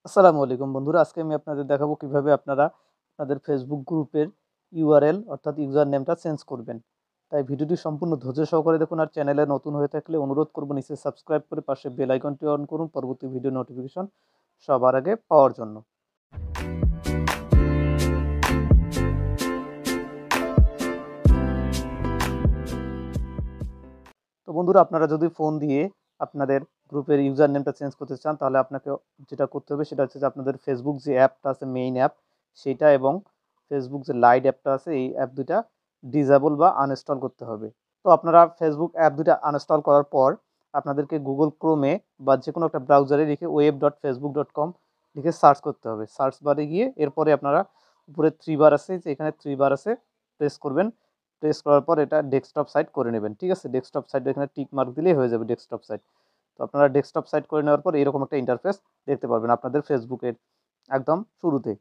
আসসালামু আলাইকুম বন্ধুরা, আজকে আমি আপনাদের দেখাবো কিভাবে আপনারা আপনাদের ফেসবুক গ্রুপের ইউআরএল অর্থাৎ ইউজার নেমটা চেঞ্জ করবেন। তাই ভিডিওটি সম্পূর্ণ ধৈর্য সহকারে দেখুন। আর চ্যানেলে নতুন হয়ে থাকলে অনুরোধ করব নিচে সাবস্ক্রাইব করে পাশে বেল আইকনটি অন করুন পরবর্তী ভিডিও নোটিফিকেশন সবার আগে পাওয়ার জন্য। তো বন্ধুরা, আপনারা যদি ফোন দিয়ে আপনাদের গ্রুপের ইউজার নেমটা চেঞ্জ করতে চান তাহলে আপনাকে যেটা করতে হবে সেটা হচ্ছে যে আপনাদের ফেসবুক যে অ্যাপটা আছে মেইন অ্যাপ সেইটা এবং ফেসবুক যে লাইট অ্যাপটা আছে এই অ্যাপ দুইটা ডিসেবল বা আনইনস্টল করতে হবে। তো আপনারা ফেসবুক অ্যাপ দুইটা আনইনস্টল করার পর আপনাদেরকে গুগল ক্রোমে বা যে কোনো একটা ব্রাউজারে লিখে web.facebook.com লিখে সার্চ করতে হবে। সার্চ বারে গিয়ে এরপরে আপনারা উপরে থ্রি বার আছে, যে এখানে থ্রি বার আছে, প্রেস করবেন। প্রেস করার পর এটা ডেস্কটপ সাইট করে নেবেন। ঠিক আছে, ডেস্কটপ সাইট এখানে টিক মার্ক দিলেই হয়ে যাবে ডেস্কটপ সাইট। তো আপনারা ডেস্কটপ সাইট করে নেওয়ার পর এরকম একটা ইন্টারফেস দেখতে পারবেন আপনাদের ফেসবুকের একদম শুরুতে।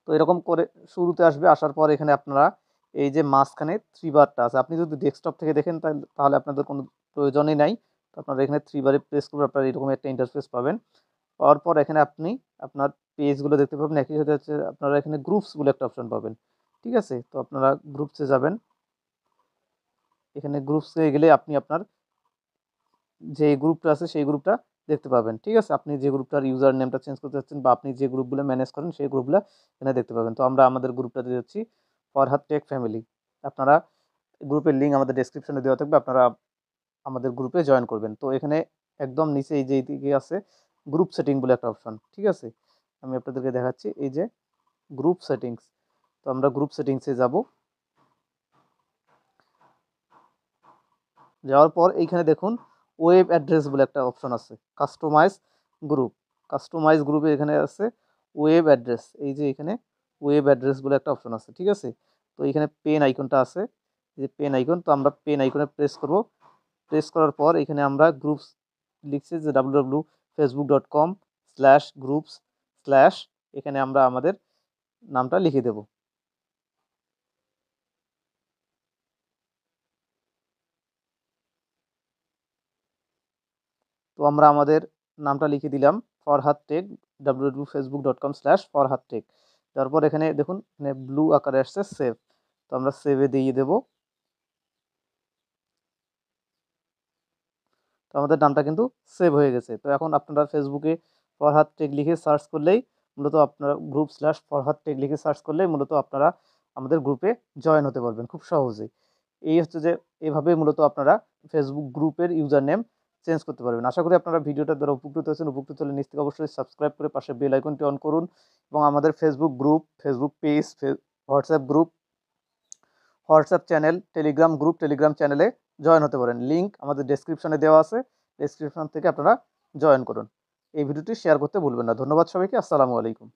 তো এরকম করে শুরুতে আসবে, আসার পর এখানে আপনারা এই যে মাঝখানে থ্রি বারটা আছে, আপনি যদি ডেস্কটপ থেকে দেখেন তাহলে আপনাদের কোনো প্রয়োজনই নাই। তো আপনারা এখানে থ্রি বারে প্রেস করলে আপনারা এরকম একটা ইন্টারফেস পাবেন। পাওয়ার পর এখানে আপনি আপনার পেজগুলো দেখতে পাবেন। একই সাথে হচ্ছে আপনারা এখানে গ্রুপস বলে একটা অপশন পাবেন। ঠিক আছে, তো আপনারা গ্রুপসে যাবেন। এখানে গ্রুপসে গেলে আপনি আপনার যে গ্রুপটা আছে সেই গ্রুপটা দেখতে পাবেন। ঠিক আছে, আপনি যে গ্রুপটার ইউজার নেমটা চেঞ্জ করতে চাচ্ছেন বা আপনি যে গ্রুপগুলো ম্যানেজ করেন সেই গ্রুপগুলো এখানে দেখতে পাবেন। তো আমরা আমাদের গ্রুপটা দিয়ে যাচ্ছি ফরহাদ টেক ফ্যামিলি। আপনারা গ্রুপের লিঙ্ক আমাদের ডেসক্রিপশনে দেওয়া থাকবে, আপনারা আমাদের গ্রুপে জয়েন করবেন। তো এখানে একদম নিচে এই যে দিকে আছে গ্রুপ সেটিং বলে একটা অপশন। ঠিক আছে, আমি আপনাদেরকে দেখাচ্ছি এই যে গ্রুপ সেটিংস। তো আমরা গ্রুপ সেটিংসে যাব। যাওয়ার পর এইখানে দেখুন ওয়েব অ্যাড্রেস বলে একটা অপশন আছে, কাস্টমাইজ গ্রুপ। কাস্টমাইজ গ্রুপে এখানে আছে ওয়েব অ্যাড্রেস, এই যে এখানে ওয়েব অ্যাড্রেস বলে একটা অপশন আছে। ঠিক আছে, তো এখানে পেন আইকনটা আছে, এই যে পেন আইকন, তো আমরা পেন আইকনে প্রেস করব। প্রেস করার পর এখানে আমরা গ্রুপস লিখছি যে www.facebook.com/groups/ এখানে আমরা আমাদের নামটা লিখে দেব। তো আমরা আমাদের নামটা লিখে দিলাম ফরহাদ টেক, www.facebook.com/ফরহাদ টেক। তারপর এখানে দেখুন এখানে ব্লু আকারে আসছে সেভ, তো আমরা সেভে দিয়ে দেব। তো আমাদের নামটা কিন্তু সেভ হয়ে গেছে। তো এখন আপনারা ফেসবুকে ফরহাদ টেক লিখে সার্চ করলেই মূলত আপনারা গ্রুপ/ফরহাদ টেক লিখে সার্চ করলেই মূলত আপনারা আমাদের গ্রুপে জয়েন হতে পারবেন খুব সহজেই। এই হচ্ছে যে এভাবে মূলত আপনারা ফেসবুক গ্রুপের ইউজার নেম চেঞ্জ করতে পারবেন। আশা করি আপনারা ভিডিওটার দ্বারা উপকৃত হয়েছেন। উপকৃত হলে নিচ থেকে অবশ্যই সাবস্ক্রাইব করে পাশে বেল আইকনটি অন করুন এবং আমাদের Facebook group, Facebook page, WhatsApp group, WhatsApp channel, Telegram group, Telegram চ্যানেলে জয়েন হতে পারেন। লিঙ্ক আমাদের ডেসক্রিপশনে দেওয়া আছে, ডেসক্রিপশন থেকে আপনারা জয়েন করুন। এই ভিডিওটি শেয়ার করতে ভুলবেন না। ধন্যবাদ সবাইকে। আসসালামু আলাইকুম।